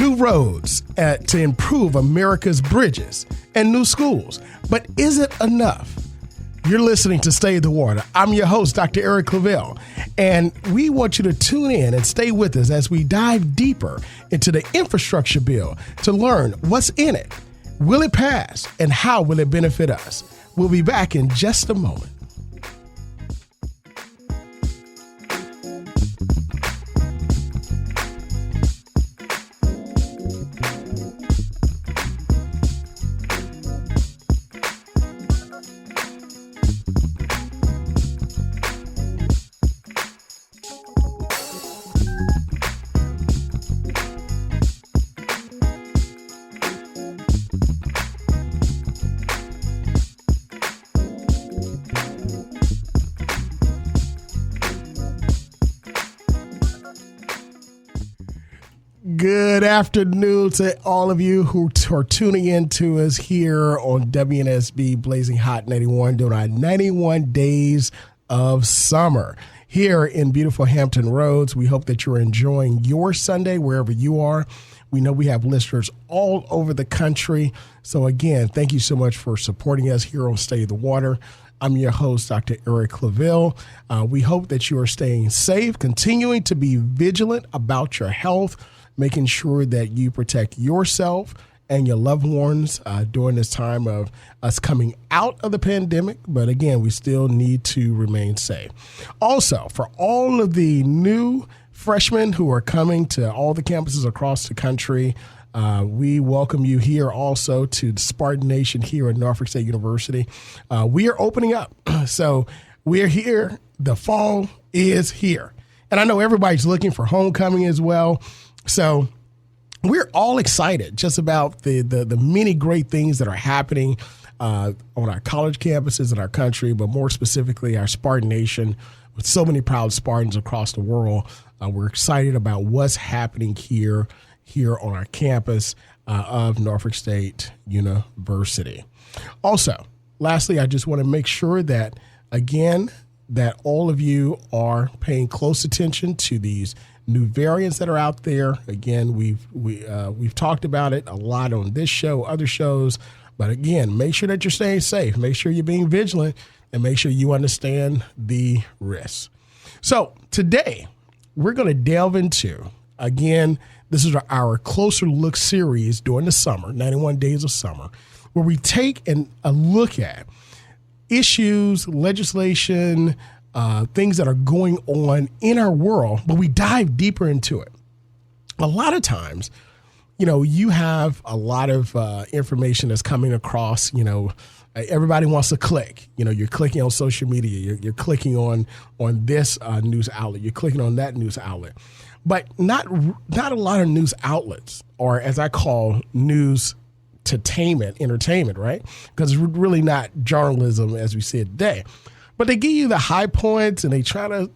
new roads to improve America's bridges and new schools. But is it enough? You're listening to Stay the Water. I'm your host, Dr. Eric Claville, and we want you to tune in and stay with us as we dive deeper into the infrastructure bill to learn what's in it, will it pass, and how will it benefit us. We'll be back in just a moment. Good afternoon to all of you who are tuning in to us here on WNSB Blazing Hot 91 during our 91 days of summer here in beautiful Hampton Roads. We hope that you're enjoying your Sunday wherever you are. We know we have listeners all over the country. So again, thank you so much for supporting us here on Stay the Water. I'm your host, Dr. Eric Claville. We hope that you are staying safe, continuing to be vigilant about your health, making sure that you protect yourself and your loved ones during this time of us coming out of the pandemic. But again, we still need to remain safe. Also, for all of the new freshmen who are coming to all the campuses across the country, we welcome you here also to the Spartan Nation here at Norfolk State University. We are opening up. So we're here. The fall is here. And I know everybody's looking for homecoming as well. So we're all excited just about the many great things that are happening on our college campuses in our country, but more specifically our Spartan Nation with so many proud Spartans across the world. We're excited about what's happening here on our campus of Norfolk State University. Also, lastly, I just want to make sure that, again, that all of you are paying close attention to these new variants that are out there. Again, we've talked about it a lot on this show, other shows, but again, make sure that you're staying safe, make sure you're being vigilant, and make sure you understand the risks. So today, we're going to delve into, again, this is our Closer Look series during the summer, 91 Days of Summer, where we take a look at issues, legislation, things that are going on in our world, but we dive deeper into it. A lot of times, you have a lot of information that's coming across, everybody wants to click. You're clicking on social media, you're clicking on this news outlet, you're clicking on that news outlet. But not a lot of news outlets, or as I call news entertainment, right? Because it's really not journalism as we see it today. But they give you the high points and they try to,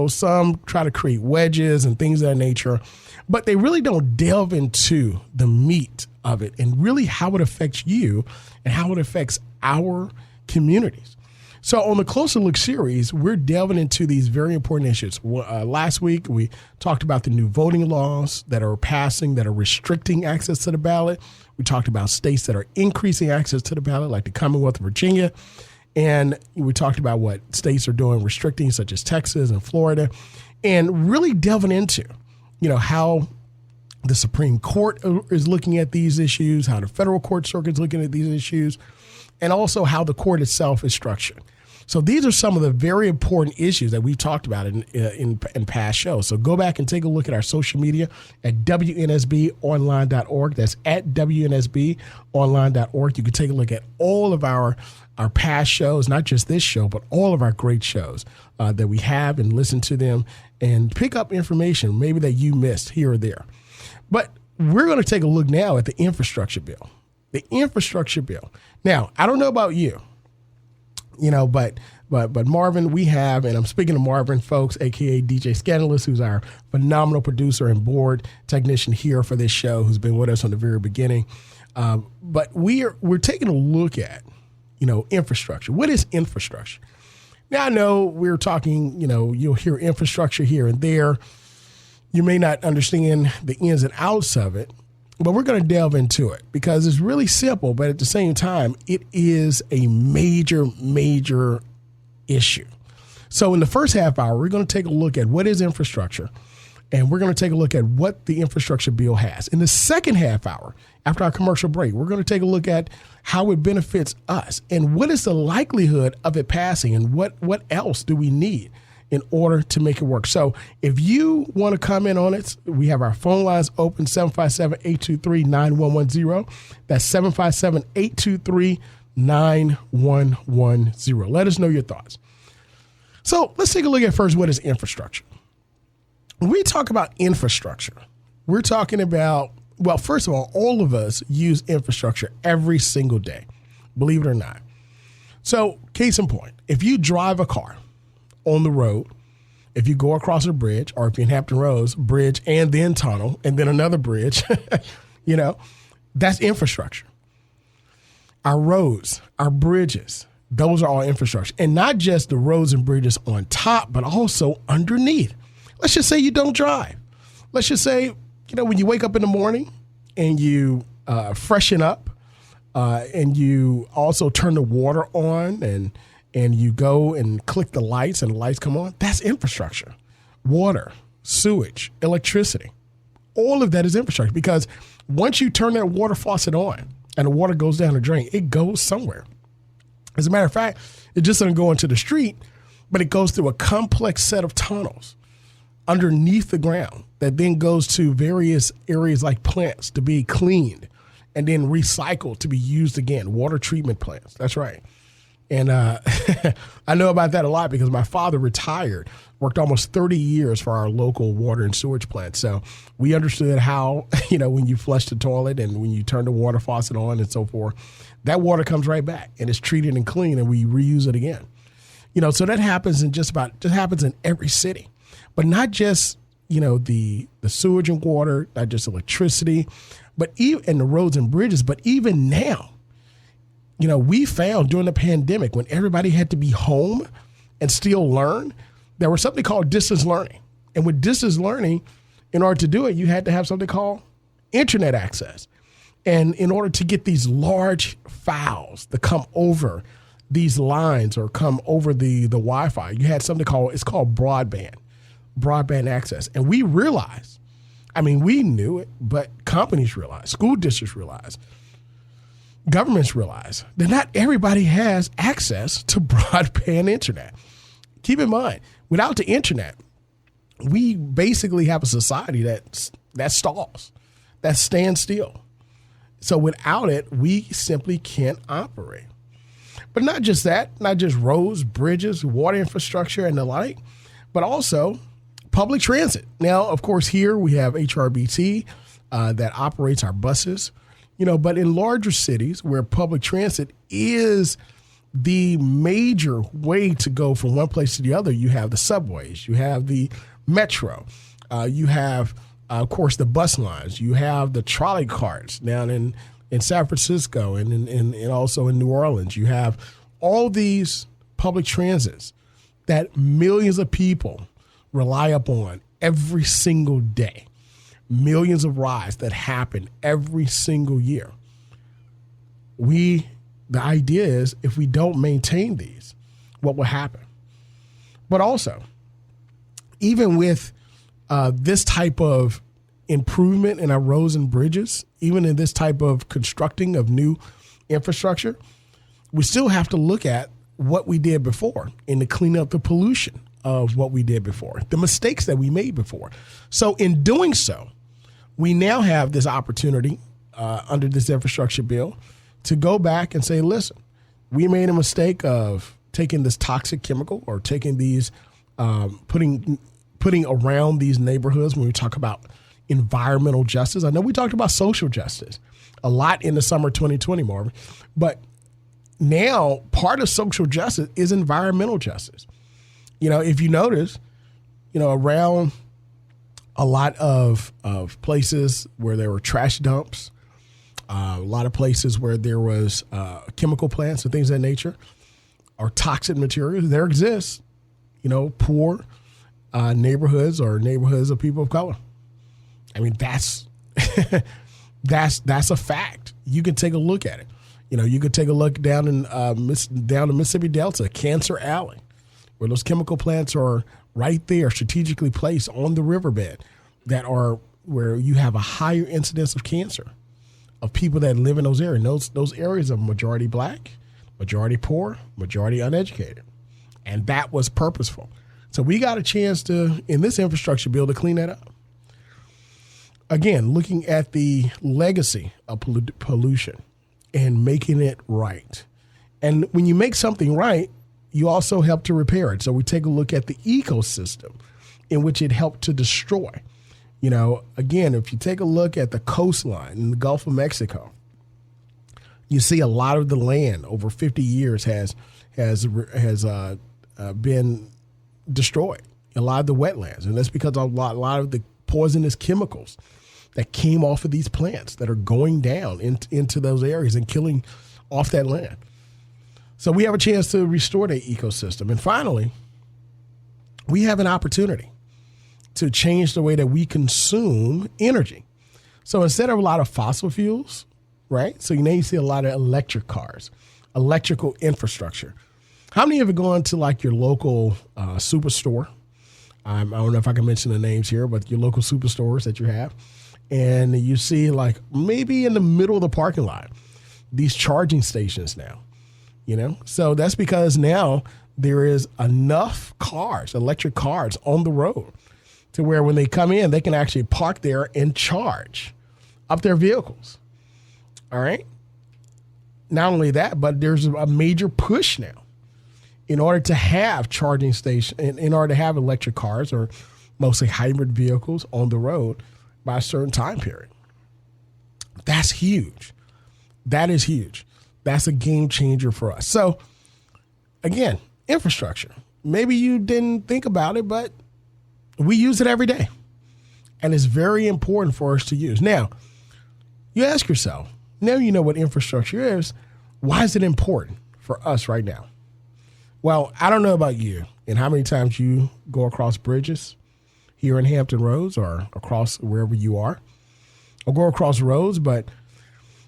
some try to create wedges and things of that nature, but they really don't delve into the meat of it and really how it affects you and how it affects our communities. So on the Closer Look series, we're delving into these very important issues. Last week, we talked about the new voting laws that are passing, that are restricting access to the ballot. We talked about states that are increasing access to the ballot, like the Commonwealth of Virginia. And we talked about what states are doing restricting, such as Texas and Florida, and really delving into, how the Supreme Court is looking at these issues, how the federal court circuit is looking at these issues, and also how the court itself is structured. So these are some of the very important issues that we've talked about in past shows. So go back and take a look at our social media at WNSBonline.org. That's at WNSBonline.org. You can take a look at all of our past shows, not just this show, but all of our great shows that we have, and listen to them and pick up information maybe that you missed here or there. But we're going to take a look now at the infrastructure bill. The infrastructure bill. Now, I don't know about you, but Marvin, we have, and I'm speaking to Marvin, folks, a.k.a. DJ Scandalous, who's our phenomenal producer and board technician here for this show, who's been with us from the very beginning. But we're taking a look at, infrastructure. What is infrastructure? Now, I know we're talking, you'll hear infrastructure here and there. You may not understand the ins and outs of it, But we're going to delve into it because it's really simple, but at the same time, it is a major, major issue. So in the first half hour, we're going to take a look at what is infrastructure, and we're going to take a look at what the infrastructure bill has. In the second half hour, after our commercial break, we're going to take a look at how it benefits us and what is the likelihood of it passing and what else do we need in order to make it work. So if you want to comment on it, we have our phone lines open, 757-823-9110. That's 757-823-9110. Let us know your thoughts. So let's take a look at first, what is infrastructure? When we talk about infrastructure, we're talking about, well, first of all of us use infrastructure every single day, believe it or not. So case in point, if you drive a car on the road, if you go across a bridge, or if you're in Hampton Roads, bridge and then tunnel and then another bridge, that's infrastructure. Our roads, our bridges, those are all infrastructure. And not just the roads and bridges on top, but also underneath. Let's just say you don't drive. Let's just say, when you wake up in the morning and you freshen up and you also turn the water on and you go and click the lights and the lights come on, that's infrastructure. Water, sewage, electricity, all of that is infrastructure, because once you turn that water faucet on and the water goes down the drain, it goes somewhere. As a matter of fact, it just doesn't go into the street, but it goes through a complex set of tunnels underneath the ground that then goes to various areas like plants to be cleaned and then recycled to be used again, water treatment plants. That's right. And I know about that a lot because my father retired, worked almost 30 years for our local water and sewage plant. So we understood how, when you flush the toilet and when you turn the water faucet on and so forth, that water comes right back and it's treated and clean and we reuse it again. So that happens just happens in every city, but not just, the sewage and water, not just electricity, but even the roads and bridges, but even now. We found during the pandemic when everybody had to be home and still learn, there was something called distance learning. And with distance learning, in order to do it, you had to have something called internet access. And in order to get these large files to come over these lines or come over the Wi-Fi, you had something called broadband access. And we realized, we knew it, but companies realized, school districts realized, governments realize that not everybody has access to broadband internet. Keep in mind, without the internet, we basically have a society that stalls, that stands still. So without it, we simply can't operate. But not just that, not just roads, bridges, water infrastructure, and the like, but also public transit. Now, of course, here we have HRBT that operates our buses. But in larger cities where public transit is the major way to go from one place to the other, you have the subways, you have the metro, you have, of course, the bus lines, you have the trolley carts down in San Francisco and also in New Orleans. You have all these public transits that millions of people rely upon every single day. Millions of rides that happen every single year. The idea is if we don't maintain these, what will happen? But also, even with this type of improvement in our roads and bridges, even in this type of constructing of new infrastructure, we still have to look at what we did before and to clean up the pollution of what we did before, the mistakes that we made before. So in doing so, we now have this opportunity under this infrastructure bill to go back and say, listen, we made a mistake of taking this toxic chemical or taking these, putting around these neighborhoods when we talk about environmental justice. I know we talked about social justice a lot in the summer 2020, Marvin, but now part of social justice is environmental justice. If you notice, around a lot of places where there were trash dumps, a lot of places where there was chemical plants and things of that nature, or toxic materials, there exists, poor neighborhoods or neighborhoods of people of color. That's That's a fact. You can take a look at it. You could take a look down in down the Mississippi Delta, Cancer Alley, where those chemical plants are right there, strategically placed on the riverbed, that are where you have a higher incidence of cancer, of people that live in those areas. Those areas are majority black, majority poor, majority uneducated. And that was purposeful. So we got a chance to, in this infrastructure bill, to clean that up. Again, looking at the legacy of pollution and making it right. And when you make something right, you also help to repair it. So we take a look at the ecosystem in which it helped to destroy. Again, if you take a look at the coastline in the Gulf of Mexico, you see a lot of the land over 50 years has been destroyed. A lot of the wetlands, and that's because of a lot of the poisonous chemicals that came off of these plants that are going down into those areas and killing off that land. So we have a chance to restore the ecosystem. And finally, we have an opportunity to change the way that we consume energy. So instead of a lot of fossil fuels, right? So you see a lot of electric cars, electrical infrastructure. How many of you gone to like your local superstore? I don't know if I can mention the names here, but your local superstores that you have. And you see like maybe in the middle of the parking lot, these charging stations now, So that's because now there is enough cars, electric cars on the road to where when they come in, they can actually park there and charge up their vehicles. All right. Not only that, but there's a major push now in order to have charging stations, in order to have electric cars or mostly hybrid vehicles on the road by a certain time period. That's huge. That is huge. That's a game changer for us. So again, infrastructure. Maybe you didn't think about it, but we use it every day. And it's very important for us to use. Now, you ask yourself, now you know what infrastructure is, why is it important for us right now? Well, I don't know about you and how many times you go across bridges here in Hampton Roads or across wherever you are, or go across roads, but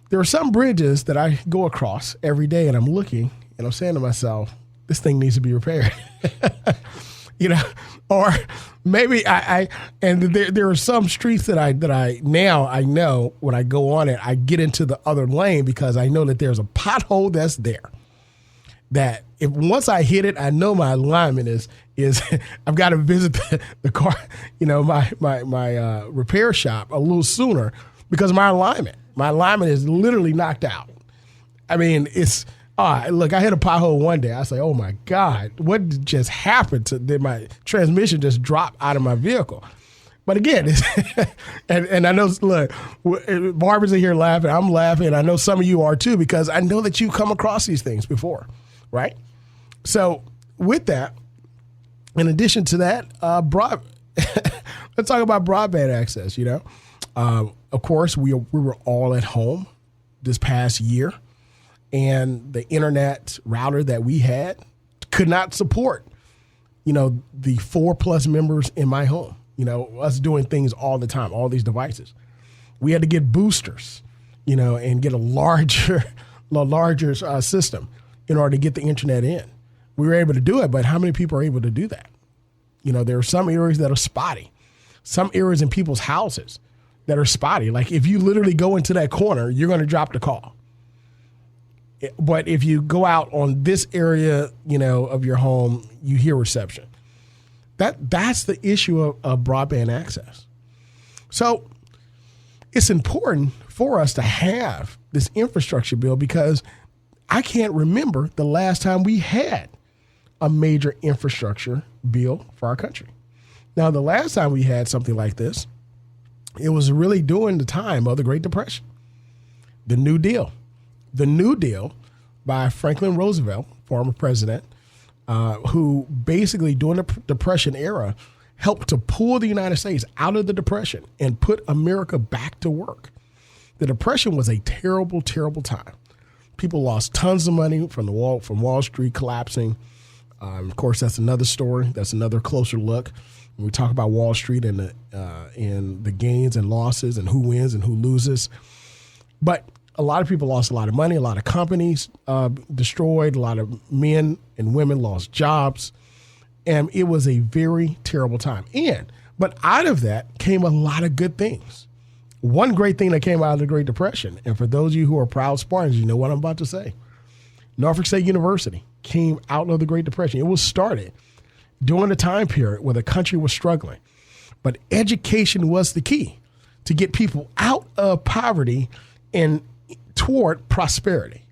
there are some bridges that I go across every day and I'm looking and I'm saying to myself, this thing needs to be repaired. Or maybe there are some streets that I know when I go on it, I get into the other lane because I know that there's a pothole that's there. That if once I hit it, I know my alignment is I've got to visit the car, my repair shop a little sooner because my alignment is literally knocked out. I mean, it's look, I hit a pothole one day. I say, oh my God, what just happened did my transmission just drop out of my vehicle? But again, and I know, look, Barbara's in here laughing. I'm laughing. I know some of you are too, because I know that you come across these things before. Right. So with that, in addition to that, let's talk about broadband access. Of course, we were all at home this past year, and the internet router that we had could not support, the 4+ members in my home, us doing things all the time, all these devices. We had to get boosters, and get a larger system in order to get the internet in. We were able to do it, but how many people are able to do that? There are some areas that are spotty, some areas in people's houses that are spotty. Like if you literally go into that corner, you're going to drop the call. But if you go out on this area, of your home, you hear reception. That's the issue of broadband access. So it's important for us to have this infrastructure bill because I can't remember the last time we had a major infrastructure bill for our country. Now, the last time we had something like this, it was really during the time of the Great Depression. The New Deal. The New Deal by Franklin Roosevelt, former president, who basically during the Depression era helped to pull the United States out of the Depression and put America back to work. The Depression was a terrible, terrible time. People lost tons of money from Wall Street collapsing. Of course, that's another story. That's another closer look. When we talk about Wall Street and the gains and losses and who wins and who loses. But a lot of people lost a lot of money, a lot of companies destroyed, a lot of men and women lost jobs. And it was a very terrible time. But out of that came a lot of good things. One great thing that came out of the Great Depression, and for those of you who are proud Spartans, you know what I'm about to say. Norfolk State University came out of the Great Depression. It was started during a time period where the country was struggling. But education was the key to get people out of poverty and toward prosperity.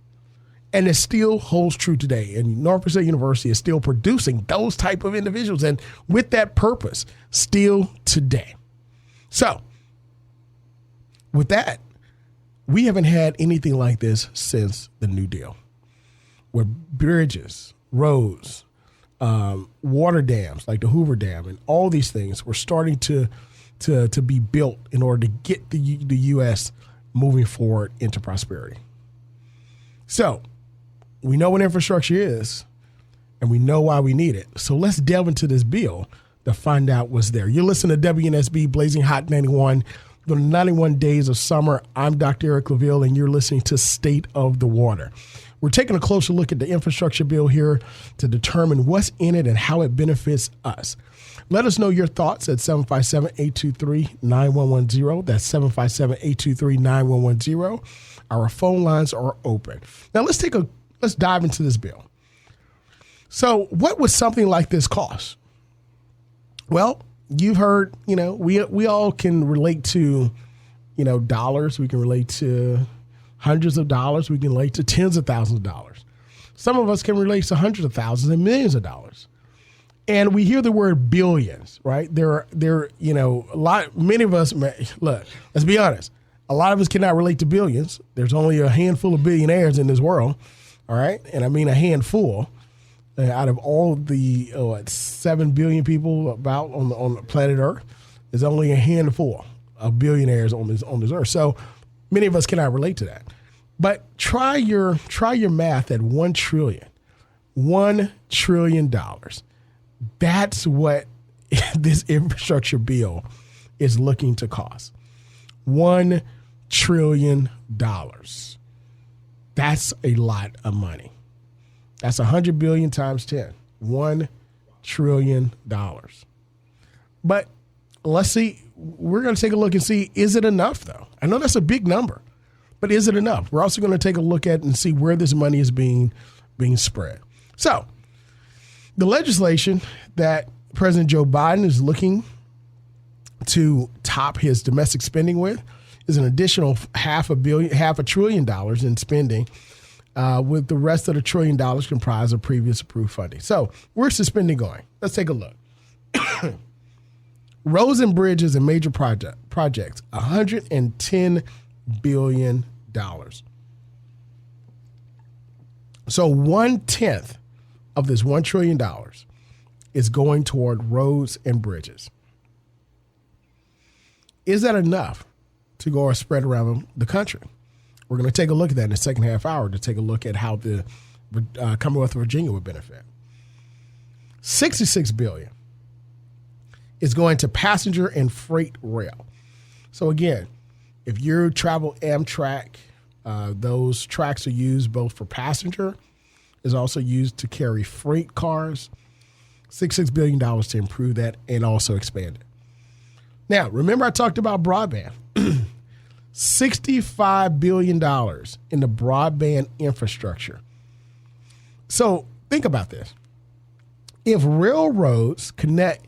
And it still holds true today. And Norfolk State University is still producing those type of individuals, and with that purpose, still today. So, with that, we haven't had anything like this since the New Deal, where bridges, roads, water dams like the Hoover Dam, and all these things were starting to be built in order to get the U.S. moving forward into prosperity. So, we know what infrastructure is, and we know why we need it. So let's delve into this bill to find out what's there. You're listening to WNSB Blazing Hot 91, the 91 Days of Summer. I'm Dr. Eric Claville, and you're listening to State of the Water. We're taking a closer look at the infrastructure bill here to determine what's in it and how it benefits us. Let us know your thoughts at 757-823-9110. That's 757-823-9110. Our phone lines are open. Now let's dive into this bill. So what would something like this cost? Well, you've heard, we all can relate to, dollars. We can relate to hundreds of dollars. We can relate to tens of thousands of dollars. Some of us can relate to hundreds of thousands and millions of dollars. And we hear the word billions, right? Many of us, look, let's be honest. A lot of us cannot relate to billions. There's only a handful of billionaires in this world. All right. And I mean a handful out of all the 7 billion people about on the planet Earth. There's only a handful of billionaires on this earth. So many of us cannot relate to that. But try your math at $1 trillion. $1 trillion. That's what this infrastructure bill is looking to cost. $1 trillion. That's a lot of money. That's 100 billion times 10. $1 trillion. But let's see. We're going to take a look and see, is it enough, though? I know that's a big number, but is it enough? We're also going to take a look at and see where this money is being spread. So the legislation that President Joe Biden is looking to top his domestic spending with is an additional $500 billion in spending, with the rest of the $1 trillion comprised of previous approved funding. So where's the spending going? Let's take a look. Roads and bridges and major projects, $110 billion. So 1/10 of this $1 trillion is going toward roads and bridges. Is that enough to go or spread around the country? We're going to take a look at that in the second half hour to take a look at how the Commonwealth of Virginia would benefit. $66 billion is going to passenger and freight rail. So again, if you travel Amtrak, those tracks are used both for passenger, is also used to carry freight cars. $66 billion to improve that and also expand it. Now, remember I talked about broadband. $65 billion in the broadband infrastructure. So think about this. If railroads connect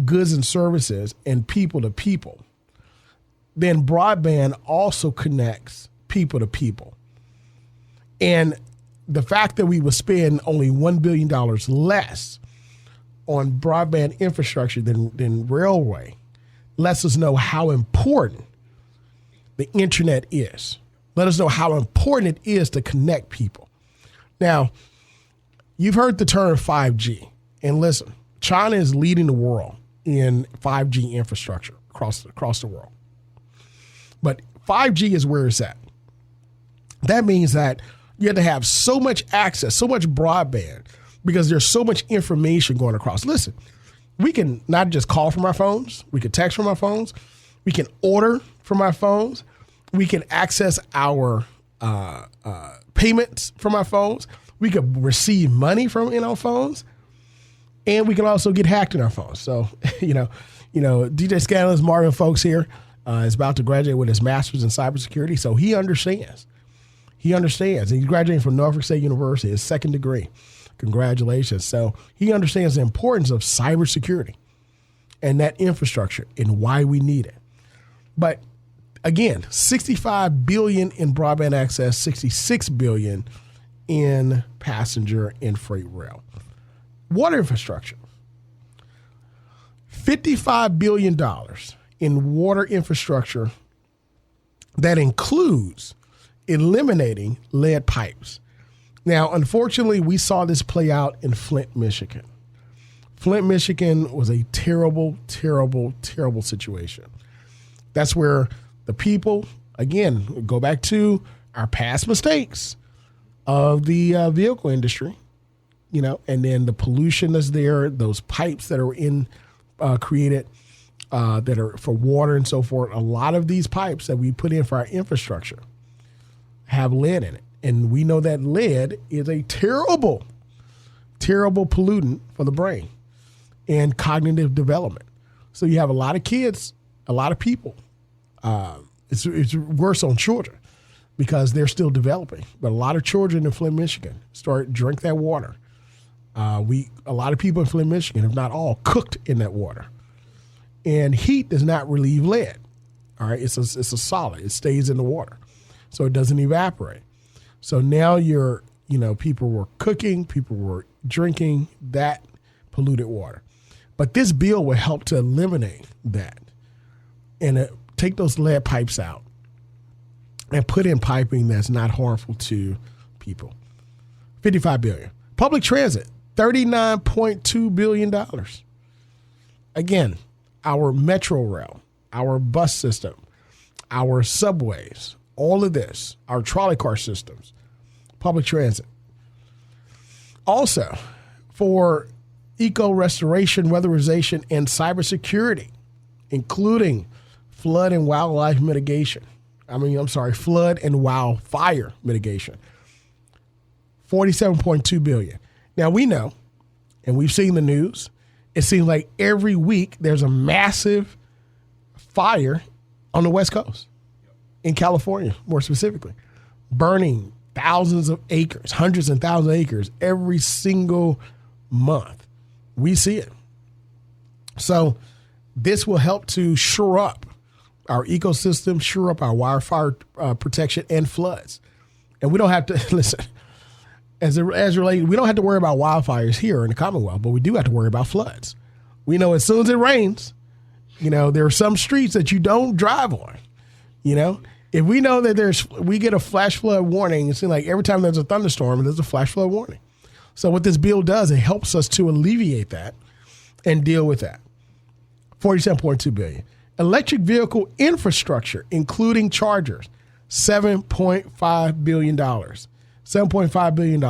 goods and services and people to people, then broadband also connects people to people. And the fact that we would spend only $1 billion less on broadband infrastructure than railway lets us know how important the internet is. Let us know how important it is to connect people. Now, you've heard the term 5G. And listen, China is leading the world in 5G infrastructure across the world. But 5G is where it's at. That means that you have to have so much access, so much broadband, because there's so much information going across. Listen, we can not just call from our phones. We can text from our phones. We can order from our phones. We can access our payments from our phones. We can receive money from in our phones, and we can also get hacked in our phones. So, DJ Scanlon's Marvin Folks here is about to graduate with his master's in cybersecurity. So he understands. And he's graduating from Norfolk State University, his second degree. Congratulations. So he understands the importance of cybersecurity and that infrastructure and why we need it. But again, $65 billion in broadband access, $66 billion in passenger and freight rail. Water infrastructure, $55 billion in water infrastructure that includes eliminating lead pipes. Now, unfortunately, we saw this play out in Flint, Michigan. Flint, Michigan was a terrible, terrible, terrible situation. That's where the people, again, go back to our past mistakes of the vehicle industry, and then the pollution that's there, those pipes that are created that are for water and so forth. A lot of these pipes that we put in for our infrastructure have lead in it. And we know that lead is a terrible, terrible pollutant for the brain and cognitive development. So you have a lot of kids, a lot of people. It's worse on children because they're still developing. But a lot of children in Flint, Michigan drink that water. A lot of people in Flint, Michigan, if not all, cooked in that water. And heat does not relieve lead. All right, it's a solid. It stays in the water, so it doesn't evaporate. So now people were cooking, people were drinking that polluted water. But this bill will help to eliminate that and take those lead pipes out and put in piping that's not harmful to people. $55 billion. Public transit, $39.2 billion. Again, our metro rail, our bus system, our subways, all of this, our trolley car systems, public transit. Also, for eco-restoration, weatherization, and cybersecurity, including flood and wildlife mitigation. Flood and wildfire mitigation. $47.2 billion. Now we know, and we've seen the news, it seems like every week there's a massive fire on the West Coast, in California, more specifically, burning thousands of acres, hundreds and thousands of acres every single month. We see it. So this will help to shore up our ecosystem, shore up our wildfire protection and floods. And we don't have to, listen, as related, we don't have to worry about wildfires here in the Commonwealth, but we do have to worry about floods. We know as soon as it rains, there are some streets that you don't drive on. If we know that we get a flash flood warning, it seems like every time there's a thunderstorm, there's a flash flood warning. So what this bill does, it helps us to alleviate that and deal with that. $47.2 billion. Electric vehicle infrastructure, including chargers, $7.5 billion. $7.5 billion.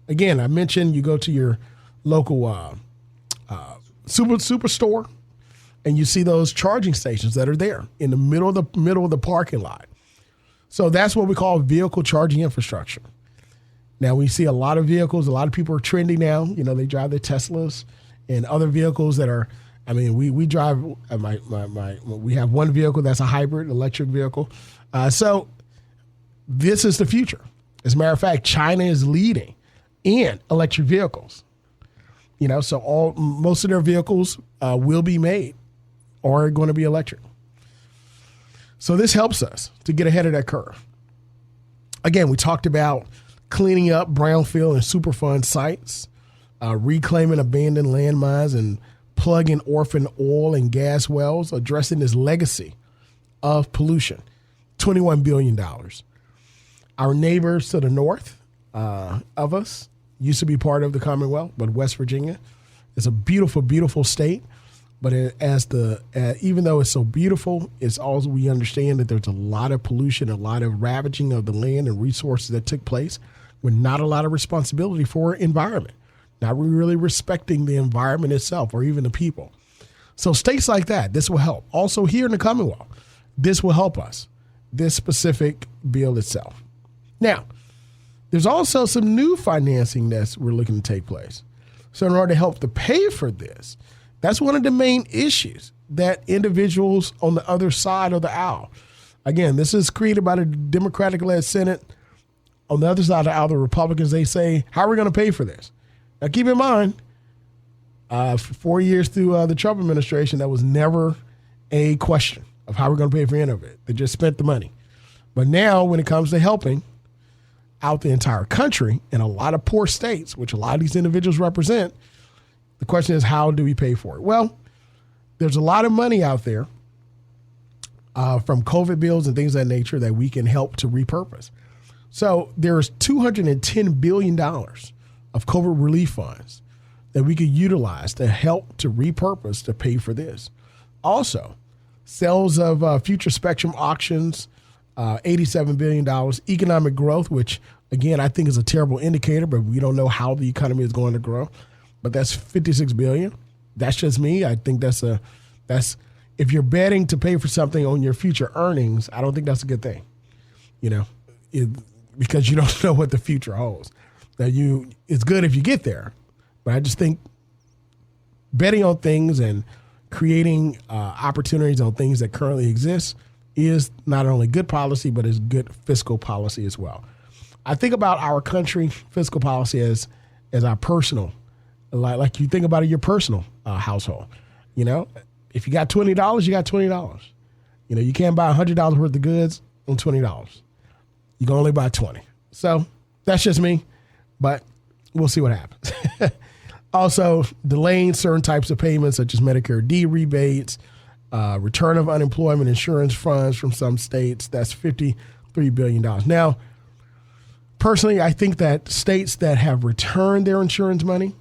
Again, I mentioned you go to your local superstore and you see those charging stations that are there in the middle of the parking lot. So that's what we call vehicle charging infrastructure. Now we see a lot of vehicles, a lot of people are trendy now. They drive their Teslas and other vehicles that are, we drive, we have one vehicle that's a hybrid electric vehicle. So this is the future. As a matter of fact, China is leading in electric vehicles. So most of their vehicles will be made or are going to be electric. So this helps us to get ahead of that curve. Again, we talked about cleaning up brownfield and Superfund sites, reclaiming abandoned landmines and plugging orphan oil and gas wells, addressing this legacy of pollution, $21 billion. Our neighbors to the north of us used to be part of the Commonwealth, but West Virginia is a beautiful, beautiful state. But even though it's so beautiful, it's also we understand that there's a lot of pollution, a lot of ravaging of the land and resources that took place with not a lot of responsibility for environment, not really respecting the environment itself or even the people. So states like that, this will help. Also here in the Commonwealth, this will help us. this specific bill itself. Now, there's also some new financing that we're looking to take place. So in order to help to pay for this, that's one of the main issues that individuals on the other side of the aisle, again, this is created by the Democratic-led Senate. On the other side of the aisle, the Republicans, they say, how are we going to pay for this? Now, keep in mind, for 4 years through the Trump administration, that was never a question of how we're going to pay for any of it. They just spent the money. But now when it comes to helping out the entire country in a lot of poor states, which a lot of these individuals represent, the question is, how do we pay for it? Well, there's a lot of money out there from COVID bills and things of that nature that we can help to repurpose. So there's $210 billion of COVID relief funds that we could utilize to help to repurpose to pay for this. Also, sales of future spectrum auctions, $87 billion, economic growth, which, again, I think is a terrible indicator, but we don't know how the economy is going to grow. But that's $56 billion. That's just me. I think that's if you're betting to pay for something on your future earnings, I don't think that's a good thing, because you don't know what the future holds. Now, it's good if you get there, but I just think betting on things and creating opportunities on things that currently exist is not only good policy, but is good fiscal policy as well. I think about our country fiscal policy as our personal, like you think about it, your personal household. If you got $20, you got $20. You can't buy $100 worth of goods on $20. You can only buy 20. So that's just me, but we'll see what happens. Also, delaying certain types of payments, such as Medicare D rebates, return of unemployment insurance funds from some states. That's $53 billion. Now, personally, I think that states that have returned their insurance money,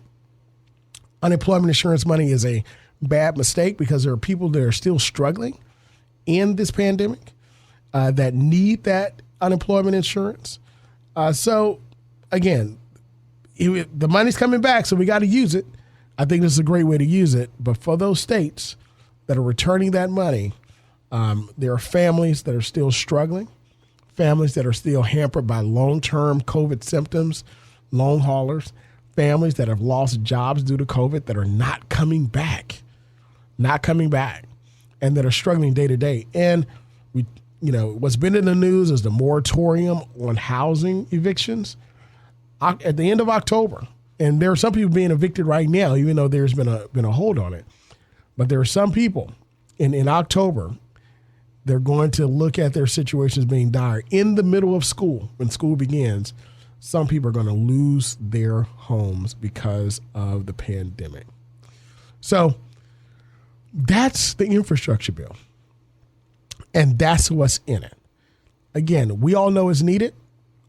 unemployment insurance money, is a bad mistake, because there are people that are still struggling in this pandemic that need that unemployment insurance. So, again, the money's coming back, so we got to use it. I think this is a great way to use it. But for those states that are returning that money, there are families that are still struggling, families that are still hampered by long-term COVID symptoms, long haulers, families that have lost jobs due to COVID that are not coming back, and that are struggling day to day. And what's been in the news is the moratorium on housing evictions at the end of October. And there are some people being evicted right now, even though there's been a hold on it. But there are some people in October, they're going to look at their situations being dire. In the middle of school, when school begins, some people are going to lose their homes because of the pandemic. So that's the infrastructure bill. And that's what's in it. Again, we all know it's needed.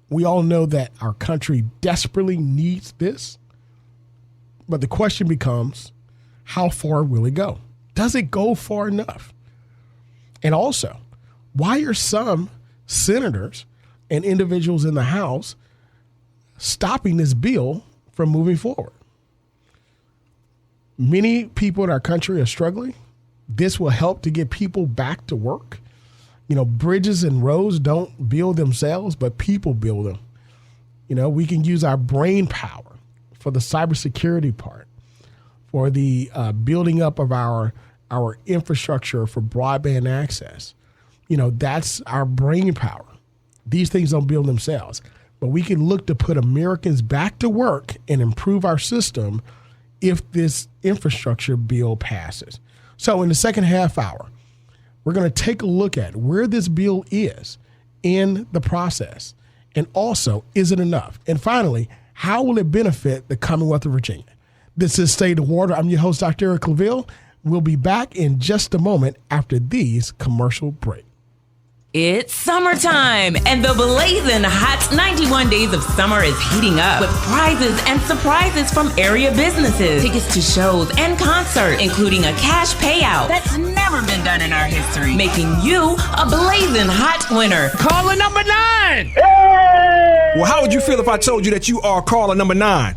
We all know that our country desperately needs this. But the question becomes, how far will it go? Does it go far enough? And also, why are some senators and individuals in the House stopping this bill from moving forward? Many people in our country are struggling. This will help to get people back to work. Bridges and roads don't build themselves, but people build them. We can use our brain power for the cybersecurity part, for the building up of our infrastructure for broadband access. That's our brain power. These things don't build themselves, but we can look to put Americans back to work and improve our system if this infrastructure bill passes. So in the second half hour, we're going to take a look at where this bill is in the process. And also, is it enough? And finally, how will it benefit the Commonwealth of Virginia? This is State of Water. I'm your host, Dr. Eric Claville. We'll be back in just a moment after these commercial breaks. It's summertime, and the blazing hot 91 days of summer is heating up with prizes and surprises from area businesses, tickets to shows and concerts, including a cash payout that's never been done in our history, making you a blazing hot winner. Caller number 9! Hey! Well, how would you feel if I told you that you are caller number 9?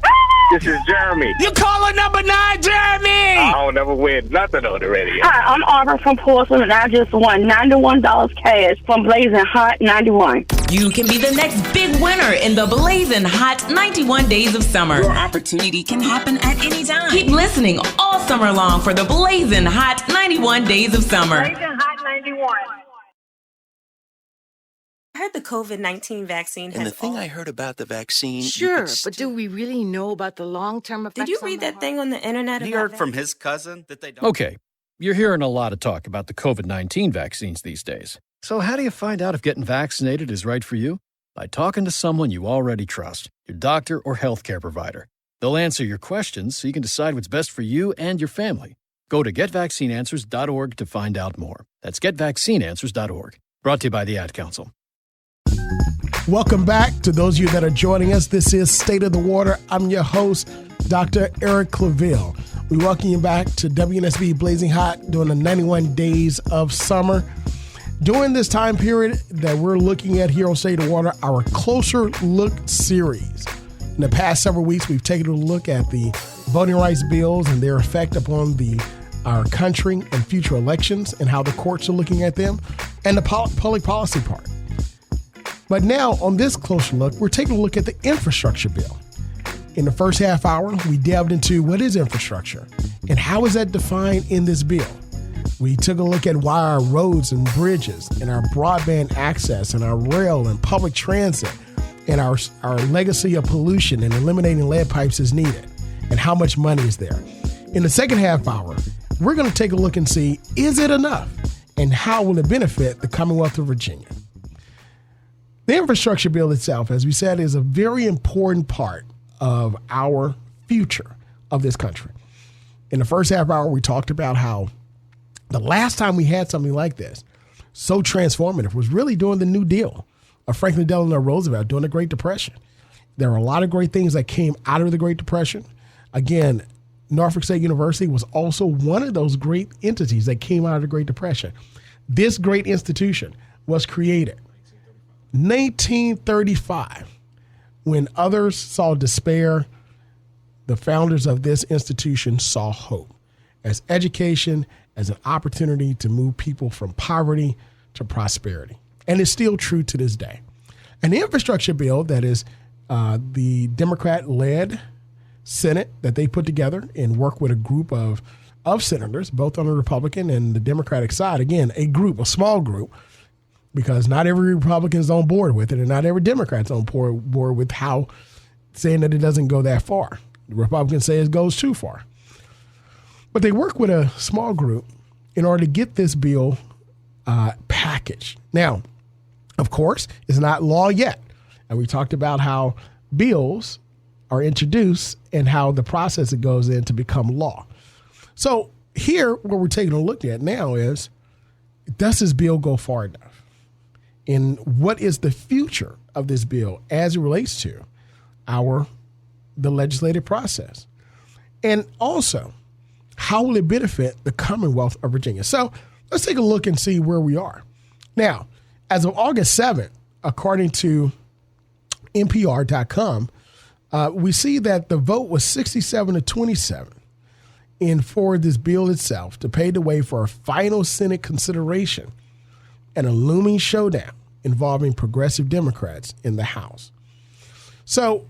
This is Jeremy. You calling number 9, Jeremy? I don't never win nothing on the radio. Hi, I'm Aubrey from Portsmouth, and I just won $91 cash from Blazing Hot 91. You can be the next big winner in the Blazing Hot 91 Days of Summer. Your opportunity can happen at any time. Keep listening all summer long for the Blazing Hot 91 Days of Summer. Blazing Hot 91. I heard the COVID-19 vaccine And has the thing I heard about the vaccine... Sure, but do we really know about the long-term effects? Did you read that thing on the internet? He heard from his cousin that they don't... Okay, you're hearing a lot of talk about the COVID-19 vaccines these days. So how do you find out if getting vaccinated is right for you? By talking to someone you already trust, your doctor or healthcare provider. They'll answer your questions so you can decide what's best for you and your family. Go to GetVaccineAnswers.org to find out more. That's GetVaccineAnswers.org. Brought to you by the Ad Council. Welcome back to those of you that are joining us. This is State of the Water. I'm your host, Dr. Eric Claville. We welcome you back to WNSB Blazing Hot during the 91 days of summer. During this time period that we're looking at here on State of the Water, our Closer Look series. In the past several weeks, we've taken a look at the voting rights bills and their effect upon our country and future elections and how the courts are looking at them and the public policy part. But now, on this closer look, we're taking a look at the infrastructure bill. In the first half hour, we delved into what is infrastructure and how is that defined in this bill. We took a look at why our roads and bridges and our broadband access and our rail and public transit and our legacy of pollution and eliminating lead pipes is needed and how much money is there. In the second half hour, we're going to take a look and see, is it enough and how will it benefit the Commonwealth of Virginia? The infrastructure bill itself, as we said, is a very important part of our future of this country. In the first half hour, we talked about how the last time we had something like this, so transformative, was really during the New Deal of Franklin Delano Roosevelt during the Great Depression. There were a lot of great things that came out of the Great Depression. Again, Norfolk State University was also one of those great entities that came out of the Great Depression. This great institution was created 1935, when others saw despair, the founders of this institution saw hope as education, as an opportunity to move people from poverty to prosperity. And it's still true to this day. And the infrastructure bill that is the Democrat-led Senate that they put together and work with a group of senators, both on the Republican and the Democratic side. Again, a small group, because not every Republican is on board with it and not every Democrat's on board with how saying that it doesn't go that far. The Republicans say it goes too far. But they work with a small group in order to get this bill packaged. Now, of course, it's not law yet. And we talked about how bills are introduced and how the process it goes in to become law. So here, what we're taking a look at now is, does this bill go far enough? And what is the future of this bill as it relates to the legislative process? And also, how will it benefit the Commonwealth of Virginia? So let's take a look and see where we are. Now, as of August 7th, according to NPR.com, we see that the vote was 67-27 for this bill itself to pave the way for a final Senate consideration and a looming showdown involving progressive Democrats in the House. So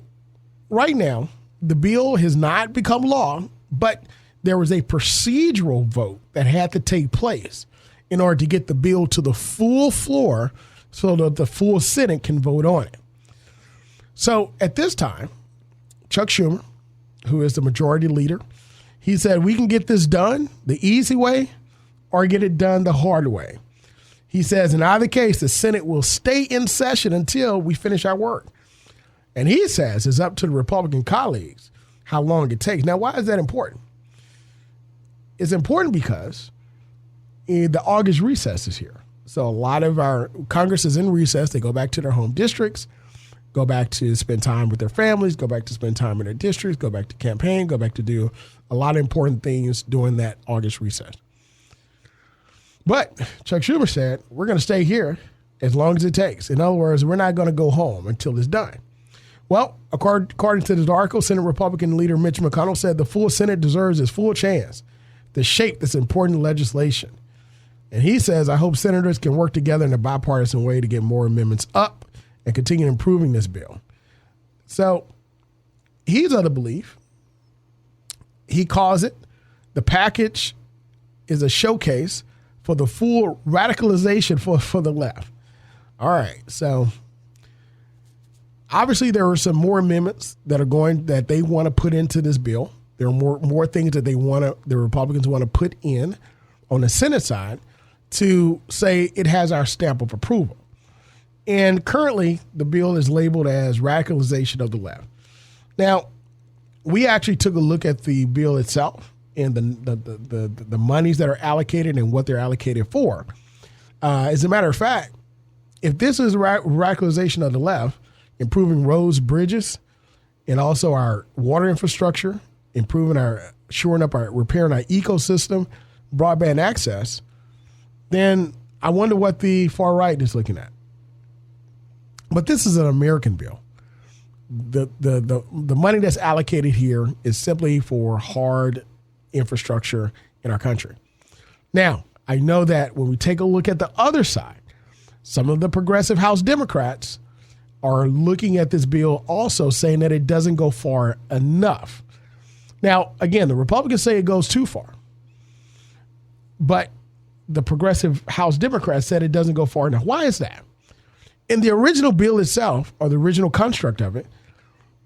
right now, the bill has not become law, but there was a procedural vote that had to take place in order to get the bill to the full floor so that the full Senate can vote on it. So at this time, Chuck Schumer, who is the majority leader, he said, we can get this done the easy way or get it done the hard way. He says, in either case, the Senate will stay in session until we finish our work. And he says it's up to the Republican colleagues how long it takes. Now, why is that important? It's important because the August recess is here. So a lot of our Congress is in recess. They go back to their home districts, go back to spend time with their families, go back to spend time in their districts, go back to campaign, go back to do a lot of important things during that August recess. But Chuck Schumer said, we're going to stay here as long as it takes. In other words, we're not going to go home until it's done. Well, according to this article, Senate Republican leader Mitch McConnell said the full Senate deserves its full chance to shape this important legislation. And he says, I hope senators can work together in a bipartisan way to get more amendments up and continue improving this bill. So he's of the belief, he calls it, the package is a showcase for the full radicalization for the left. All right, so obviously there are some more amendments that they want to put into this bill. There are more things that the Republicans want to put in on the Senate side to say it has our stamp of approval. And currently the bill is labeled as radicalization of the left. Now, we actually took a look at the bill itself and the monies that are allocated and what they're allocated for. As a matter of fact, if this is radicalization of the left, improving roads, bridges, and also our water infrastructure, repairing our ecosystem, broadband access, then I wonder what the far right is looking at. But this is an American bill. The money that's allocated here is simply for hard infrastructure in our country. Now, I know that when we take a look at the other side, some of the progressive House Democrats are looking at this bill also saying that it doesn't go far enough. Now, again, the Republicans say it goes too far. But the progressive House Democrats said it doesn't go far enough. Why is that? In the original bill itself, or the original construct of it,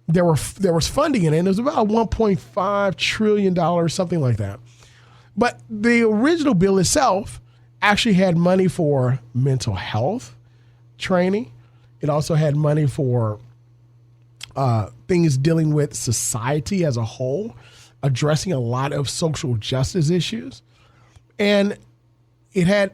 there was funding in it. It was about $1.5 trillion, something like that. But the original bill itself actually had money for mental health training. It also had money for things dealing with society as a whole, addressing a lot of social justice issues. And it had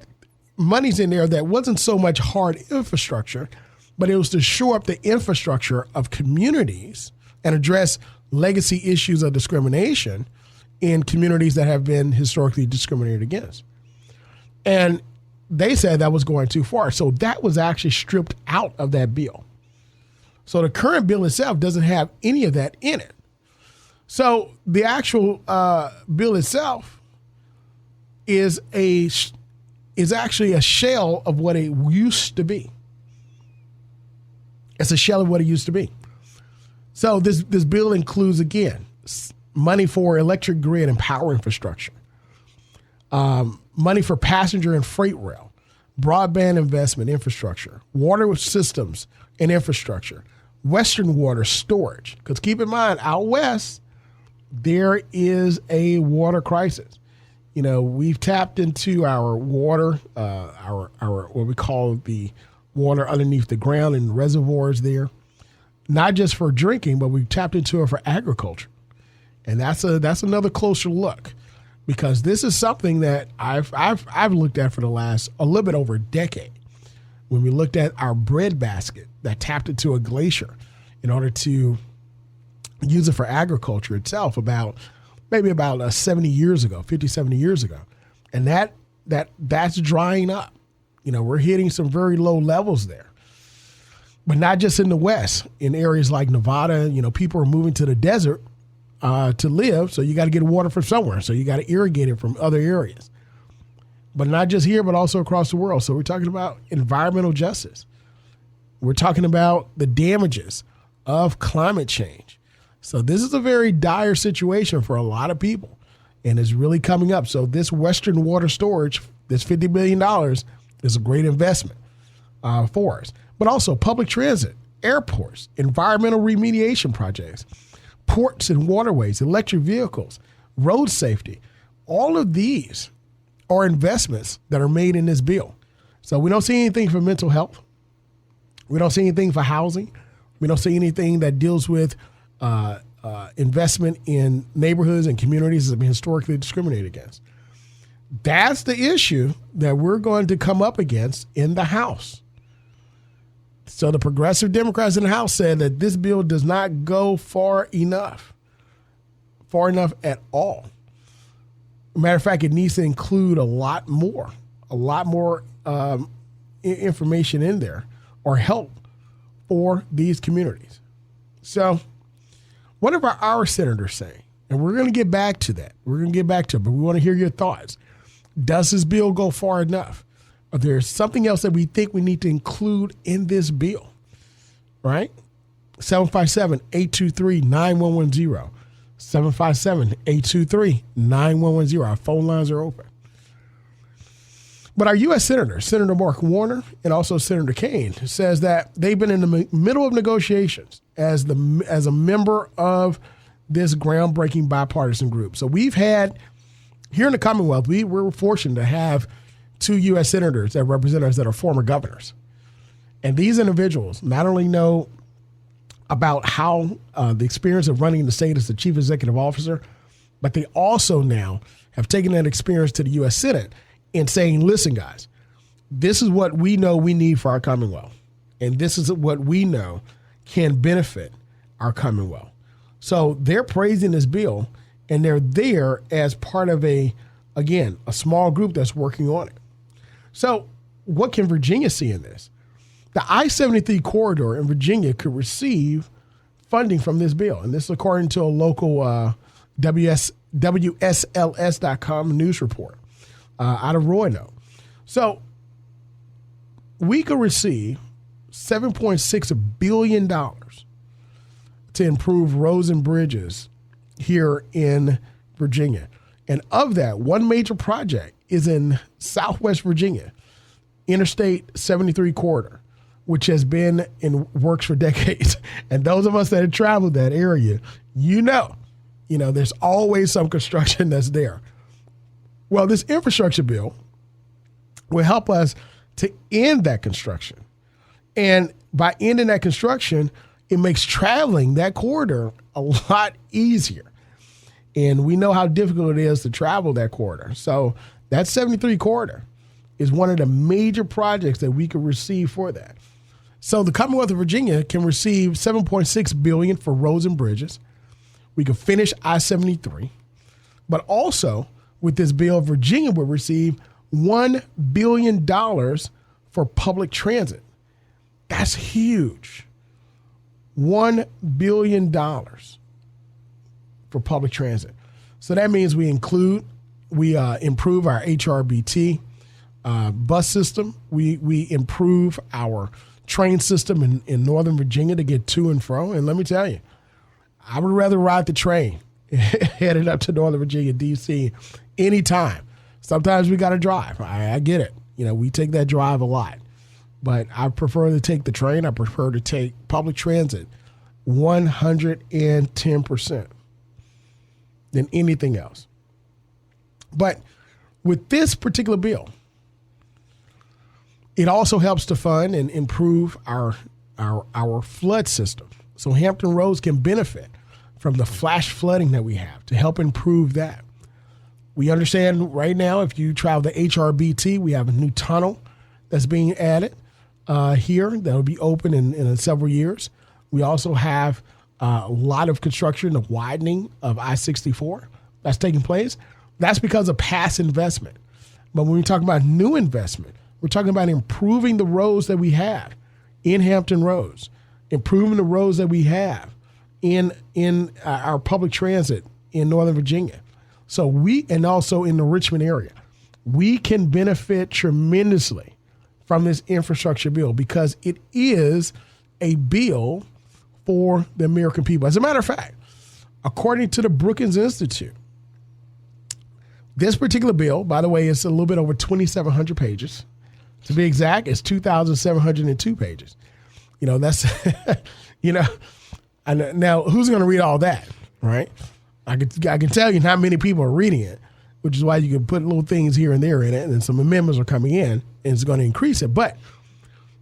monies in there that wasn't so much hard infrastructure, but it was to shore up the infrastructure of communities and address legacy issues of discrimination in communities that have been historically discriminated against. And they said that was going too far. So that was actually stripped out of that bill. So the current bill itself doesn't have any of that in it. So the actual bill itself is actually a shell of what it used to be. It's a shell of what it used to be. So this bill includes, again, money for electric grid and power infrastructure, money for passenger and freight rail, broadband investment infrastructure, water systems and infrastructure, Western water storage. Because keep in mind, out west, there is a water crisis. You know, we've tapped into our water, our what we call the water underneath the ground and reservoirs there, not just for drinking, but we've tapped into it for agriculture. And that's another closer look, because this is something that I've looked at for the last a little bit over a decade. When we looked at our bread basket that tapped into a glacier in order to use it for agriculture itself about 70 years ago, 50, 70 years ago. And that's drying up. You know, we're hitting some very low levels there. But not just in the West, in areas like Nevada, you know, people are moving to the desert to live. So you got to get water from somewhere. So you got to irrigate it from other areas. But not just here, but also across the world. So we're talking about environmental justice. We're talking about the damages of climate change. So this is a very dire situation for a lot of people, and it's really coming up. So this Western water storage, this $50 billion, is a great investment for us. But also public transit, airports, environmental remediation projects, ports and waterways, electric vehicles, road safety. All of these are investments that are made in this bill. So we don't see anything for mental health. We don't see anything for housing. We don't see anything that deals with investment in neighborhoods and communities that have been historically discriminated against. That's the issue that we're going to come up against in the House. So the progressive Democrats in the House said that this bill does not go far enough at all. Matter of fact, it needs to include a lot more information in there or help for these communities. So what are our senators saying? And we're going to get back to that. We're going to get back to it, but we want to hear your thoughts. Does this bill go far enough? Or there's something else that we think we need to include in this bill, right? 757-823-9110. 757-823-9110. Our phone lines are open. But our U.S. Senator, Senator Mark Warner, and also Senator Kaine, says that they've been in the middle of negotiations as a member of this groundbreaking bipartisan group. So we've had, here in the Commonwealth, we're fortunate to have 2 U.S. senators that represent us that are former governors. And these individuals not only know about how the experience of running the state as the chief executive officer, but they also now have taken that experience to the U.S. Senate and saying, listen, guys, this is what we know we need for our Commonwealth. And this is what we know can benefit our Commonwealth. So they're praising this bill, and they're there as part of a small group that's working on it. So what can Virginia see in this? The I-73 corridor in Virginia could receive funding from this bill. And this is according to a local WSLS.com news report out of Roanoke. So we could receive $7.6 billion to improve roads and bridges here in Virginia. And of that, one major project is in Southwest Virginia, Interstate 73 corridor, which has been in works for decades. And those of us that have traveled that area, you know, there's always some construction that's there. Well, this infrastructure bill will help us to end that construction. And by ending that construction, it makes traveling that corridor a lot easier. And we know how difficult it is to travel that corridor. So that 73 corridor is one of the major projects that we could receive for that. So the Commonwealth of Virginia can receive $7.6 billion for roads and bridges. We could finish I-73. But also, with this bill, Virginia will receive $1 billion for public transit. That's huge. $1 billion for public transit. So that means we improve our HRBT bus system. We improve our train system in Northern Virginia to get to and fro. And let me tell you, I would rather ride the train headed up to Northern Virginia, D.C. anytime. Sometimes we got to drive. I get it. We take that drive a lot. But I prefer to take the train. I prefer to take public transit 110% than anything else. But with this particular bill, it also helps to fund and improve our flood system. So Hampton Roads can benefit from the flash flooding that we have to help improve that. We understand right now, if you travel the HRBT, we have a new tunnel that's being added here that will be open in several years. We also have a lot of construction, the widening of I-64 that's taking place. That's because of past investment. But when we talk about new investment, we're talking about improving the roads that we have in Hampton Roads, improving the roads that we have in our public transit in Northern Virginia. So and also in the Richmond area, we can benefit tremendously from this infrastructure bill because it is a bill for the American people. As a matter of fact, according to the Brookings Institute, this particular bill, by the way, is a little bit over 2,700 pages. To be exact, it's 2,702 pages. That's, now who's going to read all that, right? I can tell you not many people are reading it, which is why you can put little things here and there in it, and some amendments are coming in, and it's going to increase it. But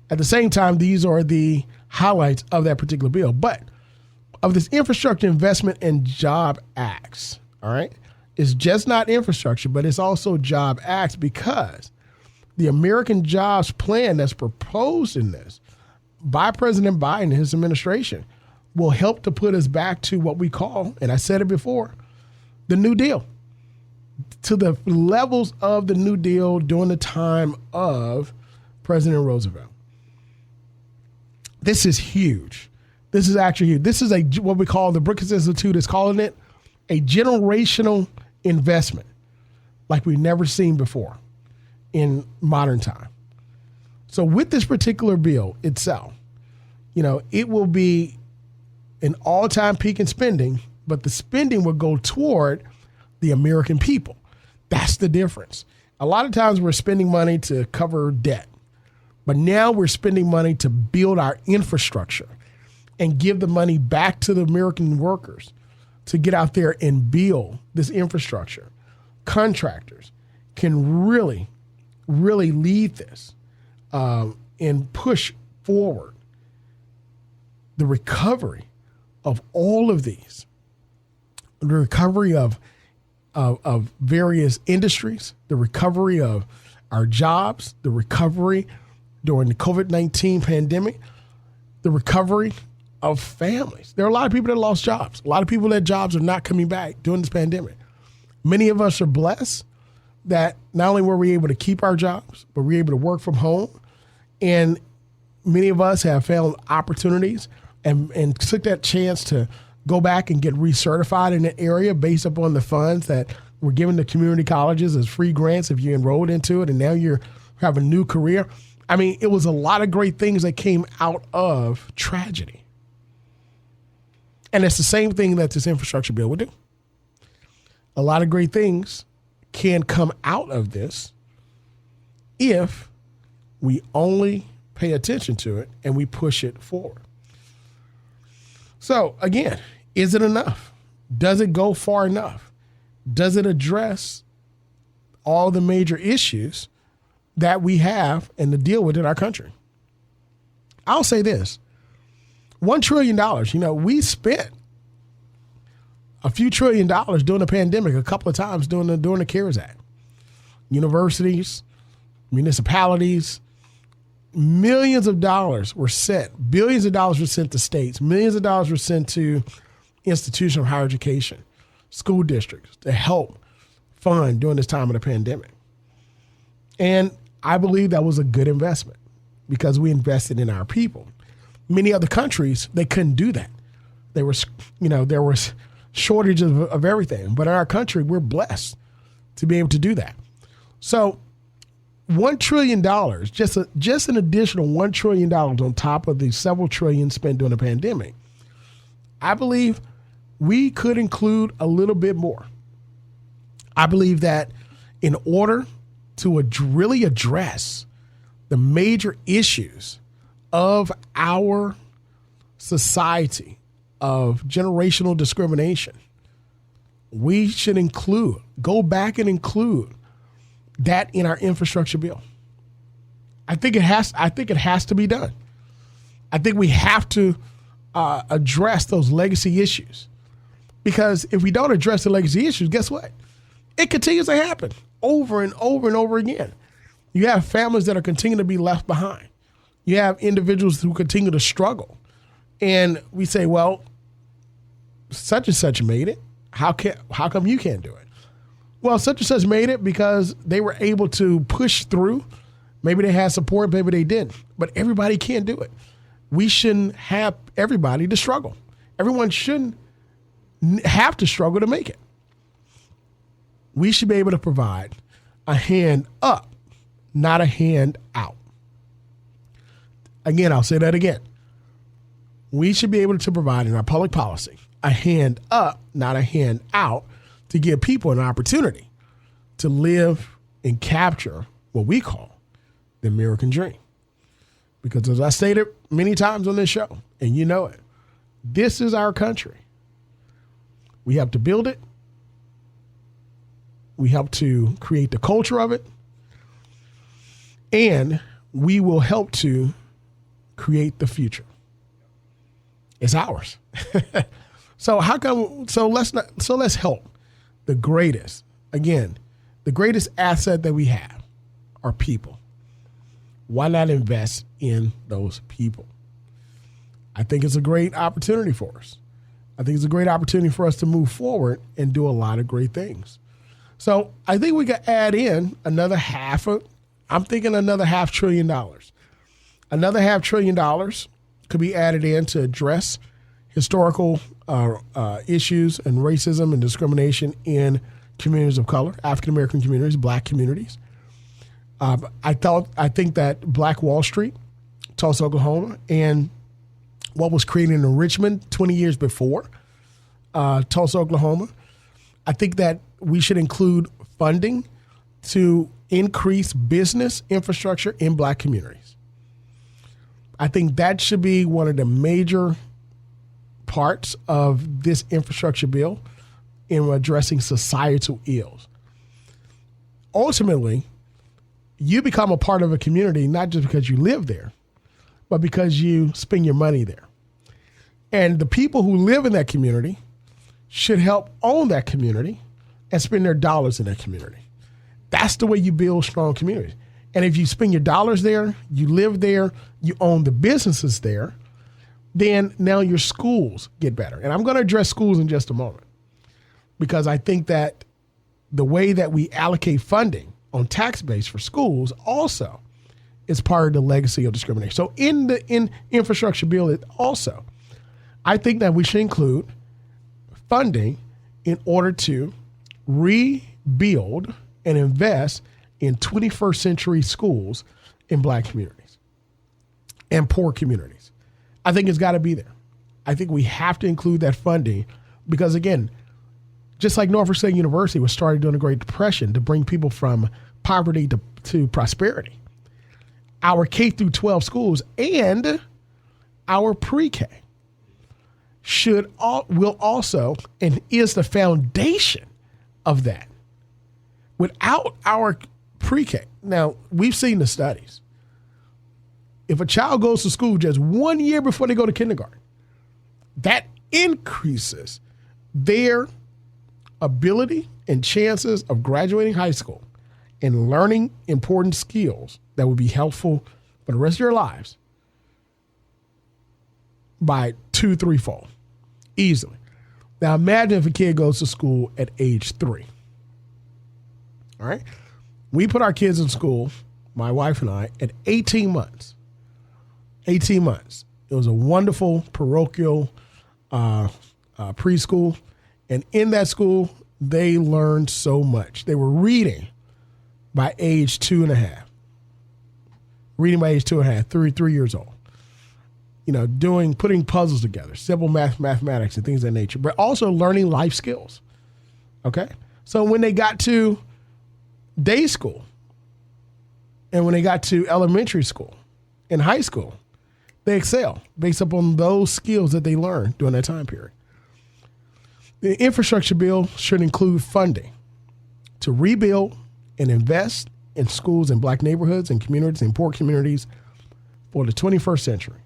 at the same time, these are the highlights of that particular bill. But of this Infrastructure Investment and Job Acts, all right, it's just not infrastructure, but it's also Job Acts because the American Jobs Plan that's proposed in this by President Biden and his administration will help to put us back to what we call, and I said it before, the New Deal, to the levels of the New Deal during the time of President Roosevelt. This is huge. This is actually huge. This is what we call, the Brookings Institute is calling it a generational investment like we've never seen before in modern time. So with this particular bill itself, it will be an all-time peak in spending, but the spending will go toward the American people. That's the difference. A lot of times we're spending money to cover debt, but now we're spending money to build our infrastructure and give the money back to the American workers to get out there and build this infrastructure. Contractors can really, really lead this and push forward the recovery of all of these, the recovery of various industries, the recovery of our jobs, the recovery during the COVID-19 pandemic, the recovery of families. There are a lot of people that lost jobs. A lot of people that jobs are not coming back during this pandemic. Many of us are blessed that not only were we able to keep our jobs, but we were able to work from home. And many of us have found opportunities and took that chance to go back and get recertified in that area based upon the funds that were given to community colleges as free grants if you enrolled into it, and now you have a new career. I mean, it was a lot of great things that came out of tragedy. And it's the same thing that this infrastructure bill would do. A lot of great things can come out of this if we only pay attention to it and we push it forward. So again, is it enough? Does it go far enough? Does it address all the major issues that we have and to deal with in our country? I'll say this, $1 trillion, we spent a few $1 trillion during the pandemic a couple of times during the CARES Act. Universities, municipalities, millions of dollars were sent. Billions of dollars were sent to states. Millions of dollars were sent to institutions of higher education, school districts to help fund during this time of the pandemic. And I believe that was a good investment because we invested in our people. Many other countries, they couldn't do that. There was shortages of everything. But in our country, we're blessed to be able to do that. So $1 trillion, just an additional $1 trillion on top of the several trillion spent during the pandemic, I believe we could include a little bit more. I believe that in order to really address the major issues of our society of generational discrimination, we should go back and include that in our infrastructure bill. I think it has to be done. I think we have to address those legacy issues, because if we don't address the legacy issues, guess what? It continues to happen over and over and over again. You have families that are continuing to be left behind. You have individuals who continue to struggle, and we say, well, such and such made it. How come you can't do it? Well, such and such made it because they were able to push through. Maybe they had support, maybe they didn't. But everybody can't do it. We shouldn't have everybody to struggle. Everyone shouldn't have to struggle to make it. We should be able to provide a hand up, not a hand out. Again, I'll say that again. We should be able to provide in our public policy a hand up, not a hand out, to give people an opportunity to live and capture what we call the American dream. Because as I stated many times on this show, and you know it, this is our country. We have to build it. We help to create the culture of it. And we will help to create the future. It's ours. So let's help the greatest asset that we have are people. Why not invest in those people? I think it's a great opportunity for us. I think it's a great opportunity for us to move forward and do a lot of great things. So I think we could add in another $500 billion. Another $500 billion. could be added in to address historical issues and racism and discrimination in communities of color, African American communities, Black communities. I think that Black Wall Street, Tulsa, Oklahoma, and what was created in Richmond 20 years before Tulsa, Oklahoma, I think that we should include funding to increase business infrastructure in Black communities. I think that should be one of the major parts of this infrastructure bill in addressing societal ills. Ultimately, you become a part of a community not just because you live there, but because you spend your money there. And the people who live in that community should help own that community and spend their dollars in that community. That's the way you build strong communities. And if you spend your dollars there, you live there, you own the businesses there, then now your schools get better. And I'm going to address schools in just a moment, because I think that the way that we allocate funding on tax base for schools also is part of the legacy of discrimination. So in the infrastructure bill, it also, I think that we should include funding in order to rebuild and invest in 21st century schools in Black communities and poor communities. I think it's got to be there. I think we have to include that funding because, again, just like Norfolk State University was started during the Great Depression to bring people from poverty to prosperity, our K through 12 schools and our pre-K will also and is the foundation of that. Without our pre-K, now we've seen the studies. If a child goes to school just 1 year before they go to kindergarten, that increases their ability and chances of graduating high school and learning important skills that would be helpful for the rest of their lives by 2-3-fold, easily. Now imagine if a kid goes to school at age 3. All right. We put our kids in school, my wife and I, at 18 months. 18 months. It was a wonderful parochial preschool. And in that school, they learned so much. They were reading by age 2.5. Reading by age 2.5, 3 years old. You know, putting puzzles together, simple mathematics and things of that nature, but also learning life skills. Okay? So when they got to day school and when they got to elementary school and high school, they excel based upon those skills that they learned during that time period. The infrastructure bill should include funding to rebuild and invest in schools in Black neighborhoods and communities and poor communities for the 21st century.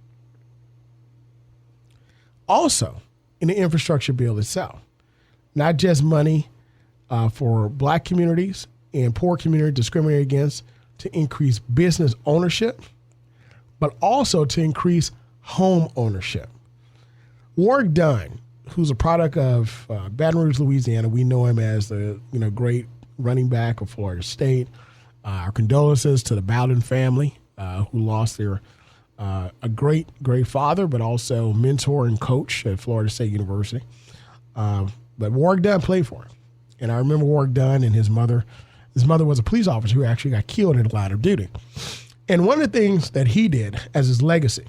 Also, in the infrastructure bill itself, not just money for Black communities and poor communities discriminated against to increase business ownership, but also to increase home ownership. Warrick Dunn, who's a product of Baton Rouge, Louisiana, we know him as the great running back of Florida State. Our condolences to the Bowden family who lost their a great father, but also mentor and coach at Florida State University. But Warrick Dunn played for him. And I remember Warrick Dunn and his mother. His mother was a police officer who actually got killed in the line of duty. And one of the things that he did as his legacy,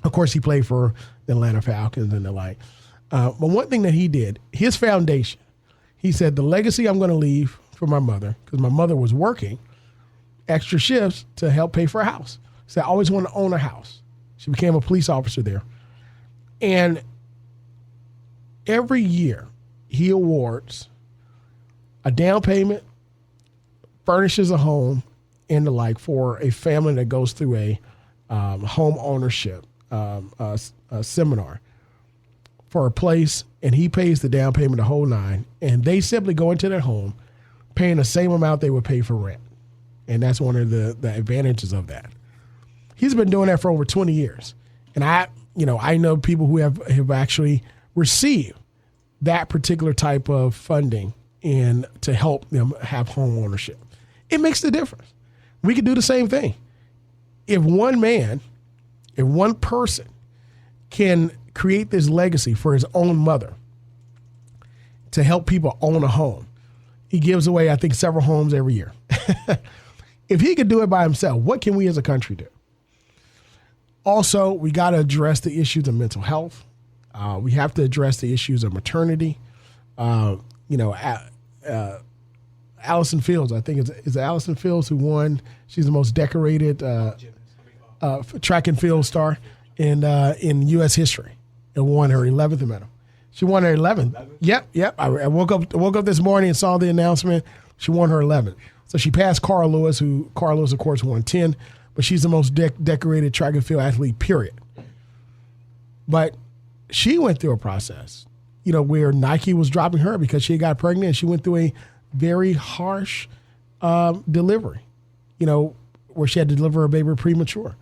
of course, he played for the Atlanta Falcons and the like. But one thing that he did, his foundation, he said, the legacy I'm going to leave for my mother, because my mother was working extra shifts to help pay for a house. He said, I always wanted to own a house. She became a police officer there. And every year he awards a down payment, furnishes a home, and the like for a family that goes through a home ownership seminar for a place, and he pays the down payment, the whole nine, and they simply go into their home paying the same amount they would pay for rent. And that's one of the advantages of that. He's been doing that for over 20 years. And I know people who have actually received that particular type of funding and to help them have home ownership. It makes the difference. We could do the same thing. If one man if one person can create this legacy for his own mother to help people own a home, he gives away, I think, several homes every year. If he could do it by himself, what can we as a country do? Also, we got to address the issues of mental health. We have to address the issues of maternity. Allison Fields, I think is Allison Fields who won. She's the most decorated track and field star in U.S. history and won her 11th medal. She won her 11th. Yep. I woke up this morning and saw the announcement. She won her 11th. So she passed Carl Lewis, of course, won 10. But she's the most decorated track and field athlete, period. But she went through a process, where Nike was dropping her because she got pregnant. And she went through a very harsh delivery, where she had to deliver her baby premature.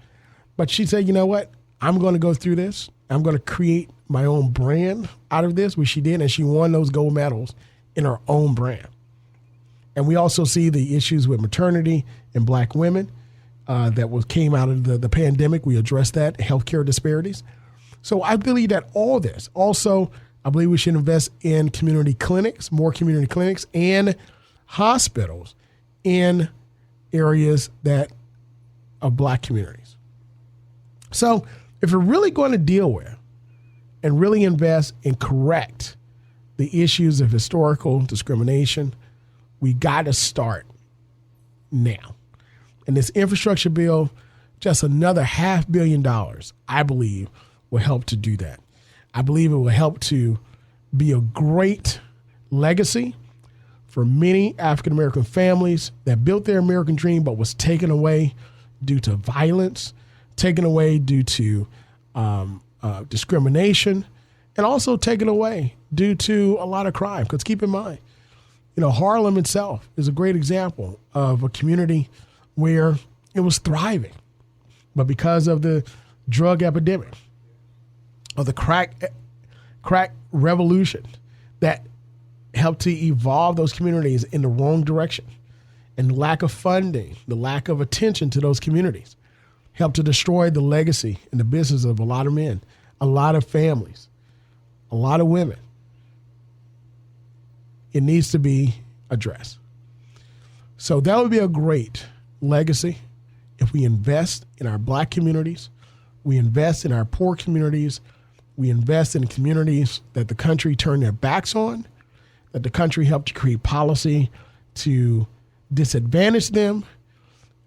But she said, you know what? I'm going to go through this. I'm going to create my own brand out of this, which she did. And she won those gold medals in her own brand. And we also see the issues with maternity and black women that came out of the pandemic. We addressed that, healthcare disparities. So I believe that all this. Also, I believe we should invest in community clinics, more community clinics, and hospitals in areas that of black communities. So if we're really going to deal with and really invest and correct the issues of historical discrimination, we got to start now. And this infrastructure bill, just another $500 million, I believe, will help to do that. I believe it will help to be a great legacy for many African-American families that built their American dream but was taken away due to violence, taken away due to discrimination, and also taken away due to a lot of crime. Because keep in mind, Harlem itself is a great example of a community where it was thriving. But because of the drug epidemic, of the crack revolution that helped to evolve those communities in the wrong direction, and the lack of funding, the lack of attention to those communities helped to destroy the legacy and the business of a lot of men, a lot of families, a lot of women. It needs to be addressed. So that would be a great legacy if we invest in our black communities, we invest in our poor communities, we invest in communities that the country turned their backs on, that the country helped to create policy to disadvantage them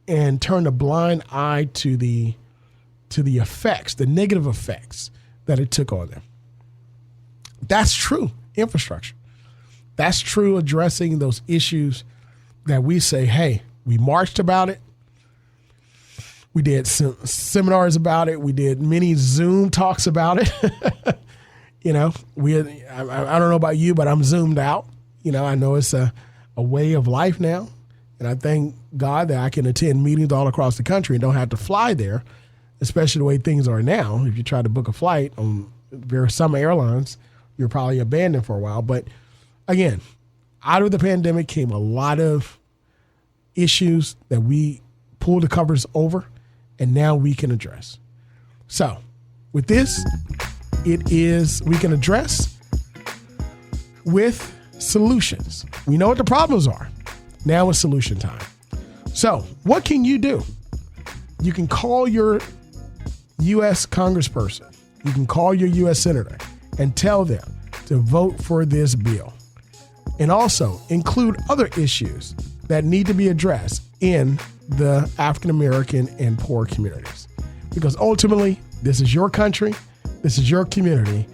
and turn a blind eye to the effects, the negative effects that it took on them. That's true infrastructure. That's true addressing those issues that we say, hey, we marched about it. We did seminars about it. We did many Zoom talks about it. I don't know about you, but I'm zoomed out. I know it's a way of life now. And I thank God that I can attend meetings all across the country and don't have to fly there, especially the way things are now. If you try to book a flight on some airlines, you're probably abandoned for a while. But again, out of the pandemic came a lot of issues that we pulled the covers over, and now we can address. So with this, we can address with solutions. We know what the problems are. Now it's solution time. So what can you do? You can call your U.S. congressperson. You can call your U.S. senator and tell them to vote for this bill. And also include other issues that need to be addressed in the African-American and poor communities. Because ultimately, this is your country, this is your community,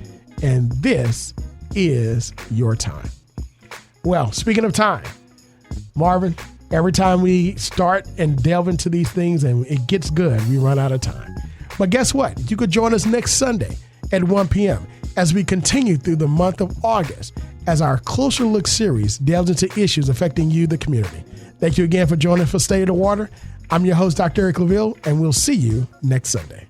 and this is your time. Well, speaking of time, Marvin, every time we start and delve into these things and it gets good, we run out of time. But guess what? You could join us next Sunday at 1 p.m. as we continue through the month of August as our Closer Look series delves into issues affecting you, the community. Thank you again for joining us for State of the Water. I'm your host, Dr. Eric Claville, and we'll see you next Sunday.